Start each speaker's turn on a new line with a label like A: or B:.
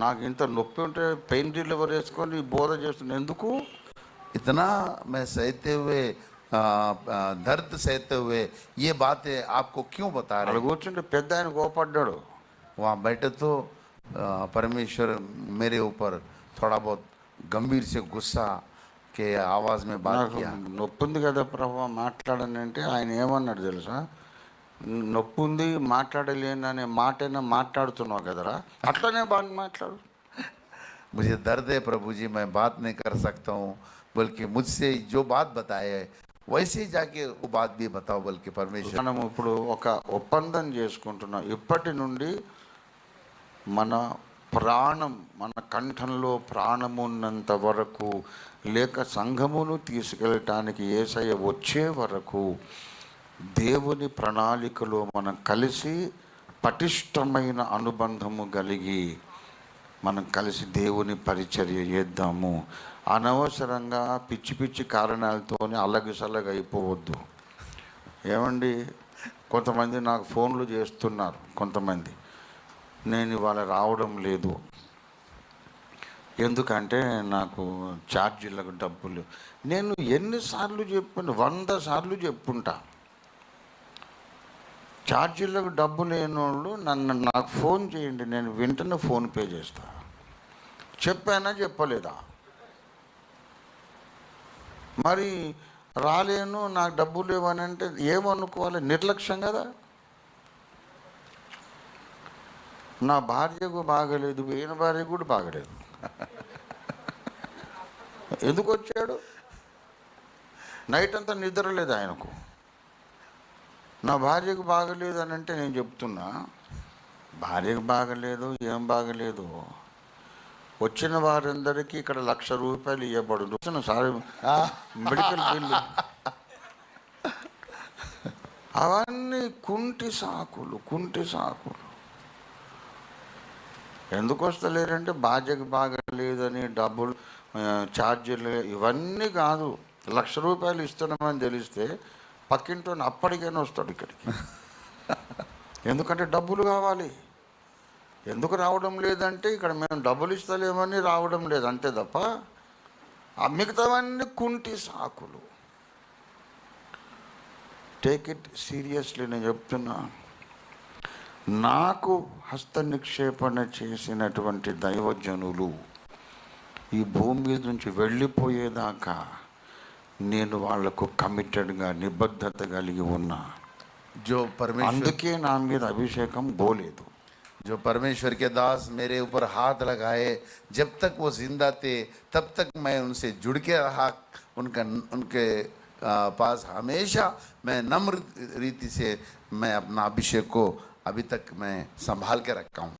A: నాకు ఇంత నొప్పి ఉంటే పెయిన్ రిలీవర్ వేసుకొని బోధ చేస్తున్నా ఎందుకు?
B: इतना मैं सहते हुए दर्द सहते हुए ये बातें आपको क्यों बता
A: అక్కడ
B: रहे?
A: కూర్చుంటే పెద్ద ఆయన కోపడ్డాడు.
B: वहाँ बैठे तो परमेश्वर मेरे ऊपर थोड़ा बहुत गंभीर से गुस्सा के आवाज़ में बात
A: నాకు
B: किया।
A: నొప్పి ఉంది కదా ప్రభు మాట్లాడనంటే ఆయన ఏమన్నాడు తెలుసా? నొప్పి ఉంది మాట్లాడలేను అనే మాటైనా మాట్లాడుతున్నావు కదరా, అట్లనే బాగా మాట్లాడు.
B: मुझे दर्द है प्रभु जी, मैं बात नहीं कर सकता हूँ, बल्कि मुझसे जो बात बताए वैसे ही जाके वो बात भी बताओ बल्कि परमेश्वर।
A: మనం ఇప్పుడు ఒక ఒప్పందం చేసుకుంటున్నాం, ఇప్పటి నుండి మన ప్రాణం, మన కంఠంలో ప్రాణమున్నంత వరకు, లేక సంఘమును తీసుకెళ్ళటానికి యేసయ్య వచ్చే వరకు దేవుని ప్రణాళికలో మనం కలిసి పటిష్టమైన అనుబంధము కలిగి మనం కలిసి దేవుని పరిచర్య చేద్దాము. అనవసరంగా పిచ్చి పిచ్చి కారణాలతోనే అల్లగిసల్లగా అయిపోవద్దు. ఏమండి, కొంతమంది నాకు ఫోన్లు చేస్తున్నారు, కొంతమంది నేను ఇవాళ రావడం లేదు ఎందుకంటే నాకు ఛార్జీలకు డబ్బులు. నేను ఎన్నిసార్లు చెప్పాను? 100 సార్లు చెప్పుంటా. ఛార్జీలకు డబ్బు లేని వాళ్ళు నాకు ఫోన్ చేయండి, నేను వెంటనే ఫోన్పే చేస్తా. చెప్పానా చెప్పలేదా? మరి రాలేను, నాకు డబ్బు లేవని అంటే ఏమనుకోవాలి? నిర్లక్ష్యం కదా. నా భార్యకు బాగలేదు, ఈయన భార్య కూడా బాగలేదు. ఎందుకు వచ్చాడు? నైట్ అంతా నిద్ర లేదు ఆయనకు. నా భార్యకు బాగలేదు అని అంటే నేను చెప్తున్నా, భార్యకు బాగలేదు, ఏం బాగలేదు. వచ్చిన వారందరికీ ఇక్కడ 1,00,000 రూపాయలు ఇవ్వబడును. Sorry, medical bill. అవన్నీ కుంటి సాకులు, కుంటి సాకులు. ఎందుకు వస్తలేరంటే భార్యకు బాగలేదని డబ్బులు, ఛార్జీలు, ఇవన్నీ కాదు. 1,00,000 రూపాయలు ఇస్తున్నామని తెలిస్తే పక్కింటోని అప్పటికైనా వస్తాడు ఇక్కడికి. ఎందుకంటే డబ్బులు కావాలి. ఎందుకు రావడం లేదంటే ఇక్కడ మేము డబ్బులు ఇస్తలేమని రావడం లేదు అంతే తప్ప ఆ మిగతావన్నీ కుంటి సాకులు. Take it seriously. నేను చెప్తున్నా, నాకు హస్త నిక్షేపణ చేసినటువంటి దైవజనులు ఈ భూమి మీద నుంచి వెళ్ళిపోయేదాకా నేను వాళ్లకు కమిటెడ్గా, నిబద్ధత కలిగి ఉన్నా. అందుకే నా మీద అభిషేకం పోలేదు.
B: जो परमेश्वर के दास मेरे ऊपर हाथ लगाए, जब तक वो जिंदा थे तब तक मैं उनसे जुड़ के रहा। उनके पास हमेशा मैं नम्र रीति से मैं अपना अभिषेक को अभी तक मैं संभाल के रखा हूँ।